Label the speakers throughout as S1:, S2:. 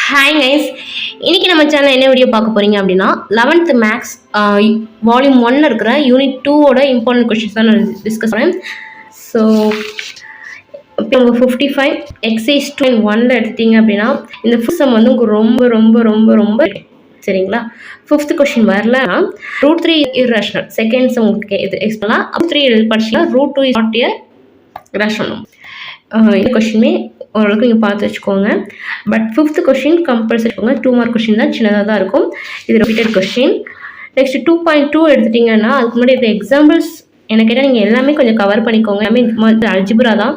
S1: Hi guys, இன்னைக்கு நம்ம channel என்ன வீடியோ பார்க்க போறீங்க அப்படின்னா 11th மேக்ஸ் வால்யூம் 1 இருக்கிற யூனிட் 2ஓட இம்பார்ட்டன்ட் கொஸ்டின்ஸ் தான் நான் டிஸ்கஸ் பண்ணேன். ஸோ இப்போ உங்கள் 55 எக்ஸைஸ் 2.1 எடுத்தீங்க அப்படின்னா இந்த ஃபர்ஸ்ட் சம் வந்து உங்களுக்கு ரொம்ப ரொம்ப ரொம்ப ரொம்ப சரிங்களா. 5th கொஸ்டின் வரலன்னா √3 irrational, செகண்ட் சம் உங்களுக்கு இது எக்ஸ்பிளா 3 படிச்சுன்னா √2 is not a rational. இந்த கொஸ்டினுமே ஓரளவுக்கு நீங்கள் பார்த்து வச்சுக்கோங்க. But 5th question compulsory 2 mark question தான், சின்னதாக தான் இருக்கும். இது ரிப்பீட்டட் கொஸ்டின். நெக்ஸ்ட் 2.2 எடுத்துட்டிங்கன்னா அதுக்கு முன்னாடி இருக்கிற எக்ஸாம்பிள்ஸ் எனக்கு கேட்டால் நீங்கள் எல்லாமே கொஞ்சம் கவர் பண்ணிக்கோங்க. எல்லாமே அல்ஜிப்ரா தான்,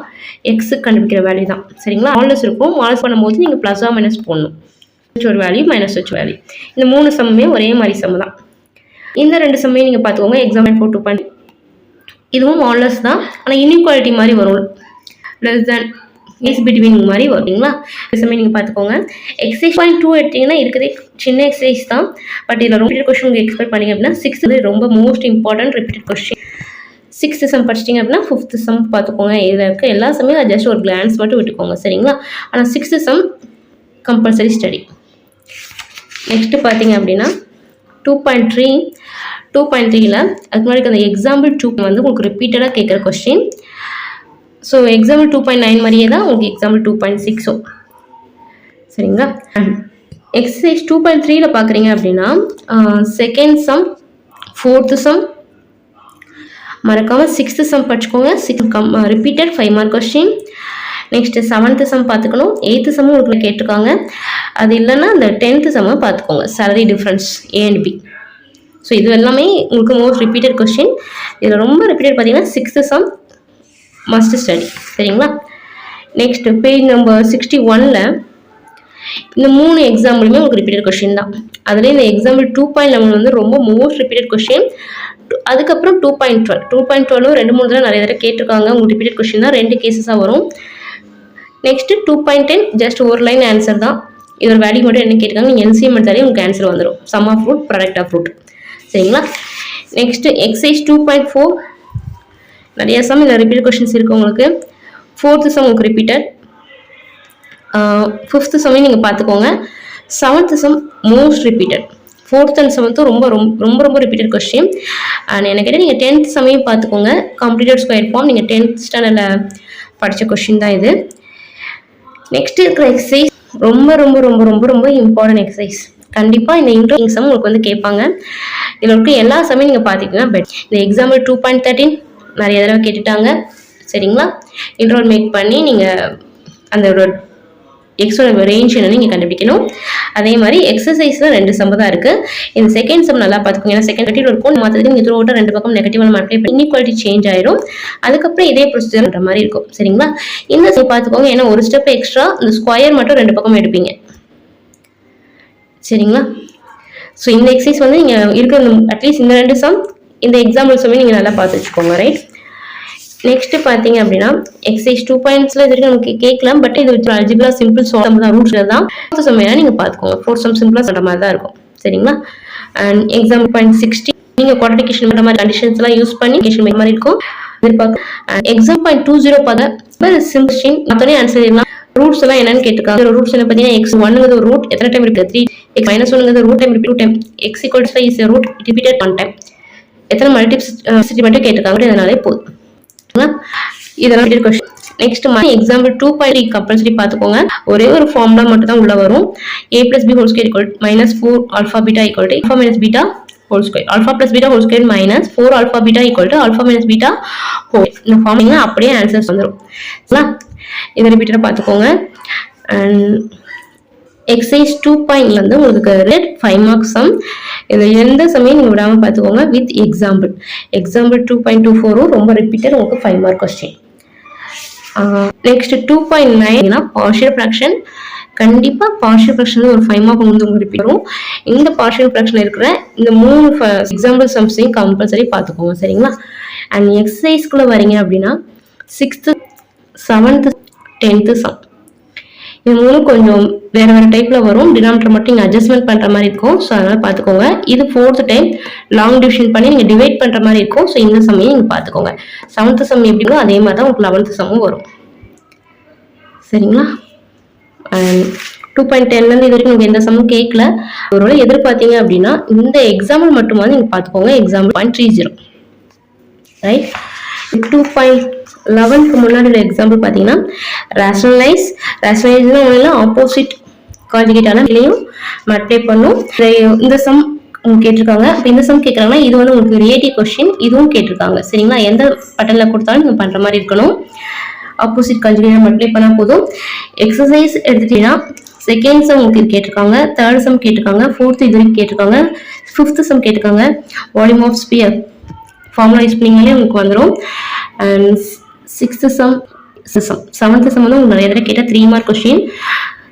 S1: எக்ஸு கண்டுபிடிக்கிற வேல்யூ தான் சரிங்களா. மாடல்ஸ் இருக்கும், மாடல்ஸ் பண்ணும்போது நீங்கள் ப்ளஸ்ஸாக மைனஸ் போடணும், ஒரு வேல்யூ மைனஸ் வச்சு வேல்யூ. இந்த 3 சம்மே ஒரே மாதிரி சம் தான். இந்த 2 சம்மையும் நீங்கள் பார்த்துக்கோங்க. எக்ஸாம்பிள் 4 இதுவும் மாடல்ஸ் தான், ஆனால் இன்இக்வாலிட்டி மாதிரி வரும், லெஸ் தேன் இஸ் பிட்வீன் மாதிரி வருங்களா. சமயம் நீங்கள் பார்த்துக்கோங்க. எக்ஸசைஸ் 2 எடுத்திங்கன்னா இருக்கிறதே சின்ன எக்ஸசைஸ் தான், பட் இதில் ரிப்பீட்டட் கொஸ்டின் உங்களுக்கு எக்ஸ்பெக்ட் பண்ணிங்க அப்படின்னா 6th ரொம்ப most important repeated question. 6th sum படிச்சிட்டிங்க அப்படின்னா 5th சம் பார்த்துக்கோங்க. இதில் இருக்க எல்லா சமயம் ஜஸ்ட் ஒரு கிளான்ஸ் மட்டும் விட்டுக்கோங்க சரிங்களா. ஆனால் 6th some compulsory study. Next பார்த்தீங்க அப்படின்னா 2.3ல் அதுக்கு முன்னாடி அந்த எக்ஸாம்பிள் 2 வந்து உங்களுக்கு ரிப்பீட்டடாக கேட்குற கொஸ்டின். ஸோ எக்ஸாம்பிள் 2.9 மாதிரியே தான் உங்களுக்கு எக்ஸாம்பிள் 2.6 சரிங்களா. எக்ஸசைஸ் 2.3ல் பார்க்குறீங்க அப்படின்னா செகண்ட் சம், 4th சம் மறக்காமல், 6th சம் படிச்சுக்கோங்க. 6 repeated 5 mark question. Next 7th sum பார்த்துக்கணும். 8th சம்மும் உங்களுக்கு கேட்டிருக்காங்க. அது இல்லைன்னா அந்த 10th சம்மை பார்த்துக்கோங்க, salary difference A and B. So இது எல்லாமே உங்களுக்கு மோஸ்ட் ரிப்பீட்டட் கொஸ்டின். இதில் ரொம்ப ரிப்பீட்டட் பார்த்தீங்கன்னா 6th சம் மஸ்ட் ஸ்டடி சரிங்களா. நெக்ஸ்ட் பேஜ் நம்பர் 61ல் இந்த 3 எக்ஸாம்பிளுமே உங்களுக்கு ரிப்பீட்டட் கொஸ்டின் தான். அதில் இந்த எக்ஸாம்பிள் 2.11 வந்து ரொம்ப மோஸ்ட் ரிப்பீட்டட் கொஸ்டின். அதுக்கப்புறம் 2.12 2-3 தடவை நிறைய தடவை கேட்டிருக்காங்க. உங்களுக்கு ரிப்பீட்டட் கொஸ்டின் தான், 2 கேசஸாக வரும். நெக்ஸ்ட்டு 2.10 ஜஸ்ட் ஒரு லைன் ஆன்சர் தான். இதோட வேல்யூ மட்டும் என்ன கேட்டிருக்காங்க, நீங்கள் எல்சிஎம் எடுத்தாலே உங்களுக்கு ஆன்சர் வந்துடும், sum of root product of root சரிங்களா. நெக்ஸ்ட்டு எக்ஸைஸ் 2.4 நிறைய சம் இல்லை ரிப்பீட்டட் கொஸ்டின்ஸ் இருக்குது உங்களுக்கு. 4th சம் உங்களுக்கு ரிப்பீட்டட். 5th சம்மையும் நீங்கள் பார்த்துக்கோங்க. 7th some most repeated. 4th and 7th ரொம்ப ரொம்ப ரொம்ப ரிப்பீட்டட் கொஸ்டின். அண்ட் எனக்கு நீங்கள் 10th சம்மையும் பார்த்துக்கோங்க. கம்ப்ளீட்டட் ஸ்கொயர் ஃபார்ம் நீங்கள் 10th ஸ்டாண்டர்டில் படித்த கொஸ்டின் தான் இது. நெக்ஸ்ட் இருக்கிற எக்ஸசைஸ் ரொம்ப ரொம்ப ரொம்ப ரொம்ப ரொம்ப இம்பார்ட்டன்ட் எக்ஸசைஸ். கண்டிப்பாக இந்த இன்ட்ரோயிங் சம் உங்களுக்கு வந்து கேட்பாங்க. இதில் இருக்க எல்லா சம்மையும் நீங்கள் பார்த்துக்கோங்க. பட் இந்த எக்ஸாம்பிள் 2.13 நிறைய தடவை கேட்டுட்டாங்க சரிங்களா. இன்ட்ரோல் மேக் பண்ணி நீங்கள் அந்த எக்ஸோட ரேஞ்ச் என்னன்னு நீங்கள் கண்டுபிடிக்கணும். அதே மாதிரி எக்ஸசைஸில் 2 சம் தான் இருக்குது. இந்த செகண்ட் சம் நல்லா பார்த்துக்கோங்க. ஏன்னா செகண்ட் நெகட்டிவ் இருக்கும், மற்றதுக்கு நீங்கள் த்ரூ அவுட்டாக 2 பக்கம் நெகட்டிவ் நம்ம அப்ளை பண்ணி இன்இக்வாலிட்டி சேஞ்ச் ஆயிரும். அதுக்கப்புறம் இதே ப்ரொசீஜர் பண்ணுற மாதிரி இருக்கும் சரிங்களா. இந்த சம் பார்த்துக்கோங்க, ஏன்னா ஒரு ஸ்டெப் எக்ஸ்ட்ரா இந்த ஸ்கொயர் மட்டும் 2 பக்கம் எடுப்பீங்க சரிங்களா. ஸோ இந்த எக்ஸசைஸ் வந்து நீங்கள் இருக்கிற அட்லீஸ்ட் இந்த 2 சம் இந்த எக்ஸாம்பிள்ஸுமே நீங்கள் நல்லா பார்த்து வச்சுக்கோங்க ரைட். நெக்ஸ்ட் பார்த்தீங்க அப்படின்னா எக்ஸசைஸ் 2 பாயிண்ட்ஸில் இது வரைக்கும் நமக்கு கேட்கலாம். பட் இது அல்ஜிப்ரா சிம்பிள் சம் தான், ரூட்ஸில் தான். 4th சம் வேணால் நீங்கள் பார்த்துக்கோங்க. 4th சம் சிம்பிளாக சொல்கிற மாதிரி தான் இருக்கும் சரிங்களா. அண்ட் எக்ஸாம்பிள் 60 நீங்கள் குவாலிஃபிகேஷன் பண்ணுற மாதிரி கண்டிஷன்ஸ்லாம் யூஸ் பண்ணி கேஷன் மாதிரி இருக்கும் எதிர்பார்க்க. எக்ஸாம் 20 பார்க்க சிம்பிள் மற்றனே ஆன்சர் எல்லாம் ரூட்ஸ் எல்லாம் என்னன்னு கேட்டுருக்காங்க. ரூட்ஸ் என்ன பார்த்தீங்கன்னா x1ங்கிறது ஒரு ரூட், எத்தனை டைம் இருக்குது 3, x-1ங்கிறது root time 2 time, x = 5 is root repeated 1 time, எத்தனை மல்டிப்ளிசிட்டி மட்டும் கேட்டிருக்காங்க. இதனாலே போதும் இதெல்லாம் கொஸ்டின். நெக்ஸ்ட் எக்ஸாம்பிள் 2.3 கம்பல்சரி பார்த்துக்கோங்க. ஒரே ஒரு ஃபார்முலா மட்டும் தான் உள்ள வரும். a + b ² -4 α β = α - β whole square, α + β whole square minus 4 α β = α - β whole. இந்த ஃபார்முலா அப்படியே ஆன்சர்ஸ் வந்துடும். இதை ரிப்பீட்டடாக பார்த்துக்கோங்க. அண்ட் எக்ஸசைஸ் 2.1 வந்து உங்களுக்கு ரெட் 5 மார்க் சம். இதில் எந்த சமயம் நீங்கள் விடாமல் பார்த்துக்கோங்க வித் எக்ஸாம்பிள். எக்ஸாம்பிள் 2.24 ரொம்ப ரிப்பீட்டட் உங்களுக்கு 5 mark question. Next 2.9 partial fraction. கண்டிப்பாக பார்ஷியல் ஃப்ராக்ஷன் ஒரு 5 மார்க் வந்து உங்களுக்கு ரிப்பீட் வரும். இந்த பார்ஷியல் ஃப்ராக்ஷன் இருக்கிற இந்த 3 எக்ஸாம்பிள் சம்ஸையும் கம்பல்சரி பார்த்துக்கோங்க சரிங்களா. அண்ட் எக்ஸசைஸ்குள்ளே வரீங்க அப்படின்னா 6th 7th 10th சம் இது 3 கொஞ்சம் வேறு டைப்பில் வரும். டினாமினேட்டர் மட்டும் நீங்கள் அட்ஜஸ்ட்மெண்ட் பண்ணுற மாதிரி இருக்கும். ஸோ அதனால் பார்த்துக்கோங்க. இது 4th டைம் லாங் டிவிஷன் பண்ணி நீங்கள் டிவைட் பண்ணுற மாதிரி இருக்கும். ஸோ இந்த சம்மையும் நீங்கள் பார்த்துக்கோங்க. 7th சம் எப்படிங்களோ அதே மாதிரி தான் உங்களுக்கு 11th சம்மும் வரும் சரிங்களா. அண்ட் 2.10 இது வரைக்கும் எந்த சம்மும் கேட்கல. ஒருவேளை எதிர்பார்த்தீங்க அப்படின்னா இந்த எக்ஸாம்பிள் மட்டும் நீங்கள் பார்த்துக்கோங்க. Example 0.30 right. 2.11க்கு முன்னாடி உள்ள எக்ஸாம்பிள் பார்த்தீங்கன்னா ரேஷனலைஸ்னா ஒன்றும் ஆப்போசிட் கான்ஜுகேட்டான இதையும் மல்டிப்ளை பண்ணும். இந்த சம் கேட்டிருக்காங்க. இப்போ இந்த சம் கேட்குறாங்கன்னா இது வந்து உங்களுக்கு ரிலேட்டிவ் கொஸ்டின், இதுவும் கேட்டிருக்காங்க. சரிங்களா, எந்த பட்டனில் கொடுத்தாலும் நீங்கள் பண்ணுற மாதிரி இருக்கணும். ஆப்போசிட் கான்ஜுகேட் மல்டிப்ளை பண்ணால் போதும். எக்ஸசைஸ் எடுத்துட்டீங்கன்னா செகண்ட் சம் உங்களுக்கு கேட்டிருக்காங்க, தேர்ட் சம் கேட்டிருக்காங்க, ஃபோர்த் இது வரைக்கும் கேட்டிருக்காங்க, ஃபிஃப்த் சம் கேட்டிருக்காங்க. Volume of sphere formula use பண்ணிங்கனாலே உங்களுக்கு வந்துடும். And sixth sum, seventh sum வந்து உங்களுக்கு நிறைய தடவை கேட்டால் 3 மார்க் கொஸ்டின்.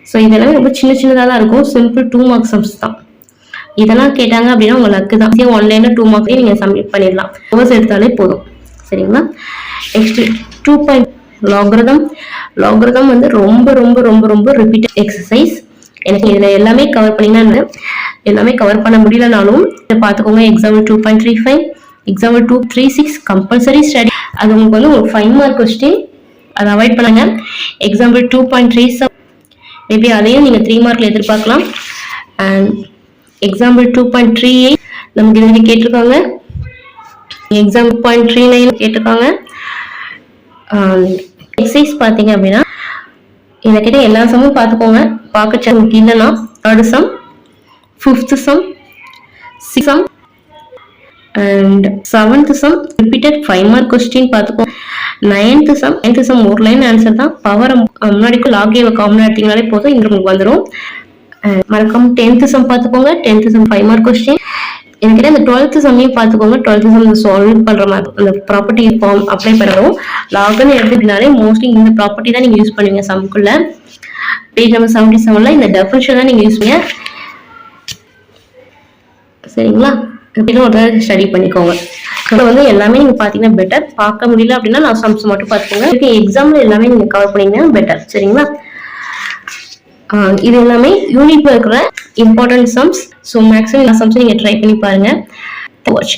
S1: ஸோ இதெல்லாம் ரொம்ப சின்னதாக தான் இருக்கும். சிம்பிள் 2 மார்க் சம்ஸ் தான். இதெல்லாம் கேட்டாங்க அப்படின்னா உங்கள் லக்கு தான். ஒன்லைன்ல 2 மார்க்லேயே நீங்கள் சப்மிட் பண்ணிடலாம். ஹவர்ஸ் எடுத்தாலே போதும். சரிங்களா. நெக்ஸ்ட் 2. லாகரிதம் வந்து ரொம்ப ரொம்ப ரொம்ப ரொம்ப ரிப்பீட்டட் எக்ஸசைஸ். எனக்கு இதில் எல்லாமே கவர் பண்ணிங்கன்னா எல்லாமே கவர் பண்ண முடியலனாலும் பார்த்துக்கோங்க. Example 2.35, example 2.36 compulsory study. அது உங்களுக்கு வந்து ஒரு 5 மார்க் கொஸ்டின், அதை அவாய்ட் பண்ணுங்க. எக்ஸாம்பிள் 2.37 மேபி அதையும் நீங்கள் 3 மார்க்ல எதிர்பார்க்கலாம். அண்ட் எக்ஸாம்பிள் 2.38 நமக்கு இது கேட்டிருக்காங்க. எக்ஸாம்பிள் 0.39 கேட்டிருக்காங்க. எக்ஸசைஸ் பார்த்தீங்க அப்படின்னா இதை கிட்ட எல்லா சம்மும் பார்த்துக்கோங்க. பார்க்க உங்களுக்கு இல்லைன்னா 3rd sum, 5th sum, 6th sum and 7th sum repeated 5 mark question பார்த்துக்கோங்க. 9th சம் ஒரு லைன் ஆன்சர் தான். பவர் முன்னாடிக்கும் லாகேவை காமன் எடுத்தீங்கனாலே போதும், இங்க உங்களுக்கு வந்துடும். மறக்காம 10th சம் பார்த்துக்கோங்க. 10th some 5 mark question. என்கிட்ட இந்த 12th சம்மையும் பார்த்துக்கோங்க. 12th சம் சால்வ் பண்ற மாதிரி அந்த ப்ராப்பர்ட்டி ஃபார்ம் அப்ளை பண்ணணும். லாகன் எடுத்துக்கினாலே மோஸ்ட்லி இந்த ப்ராப்பர்ட்டி தான் நீங்க யூஸ் பண்ணுவீங்க சம்குள்ள. பேஜ் நம்பர் 77ல இந்த டெஃபினிஷன் தான் நீங்க யூஸ் பண்ணுவீங்க. சரிங்களா, இப்படின்னு ஒரு தடவை ஸ்டடி பண்ணிக்கோங்க. ஸோ வந்து எல்லாமே நீங்க பாத்தீங்கன்னா பெட்டர். பார்க்க முடியல அப்படின்னா நான் சம்ஸ் மட்டும் பார்த்துக்கோங்க. எக்ஸாம்ல எல்லாமே நீங்க கவர் பண்ணீங்கன்னா பெட்டர். சரிங்களா. இது எல்லாமே யூனிட்ல இருக்கிற இம்பார்ட்டன்ட் சம்ஸ். ஸோ மேக்ஸிமம் இந்த சம்ஸ் நீங்க ட்ரை பண்ணி பாருங்க. வாட்ச்.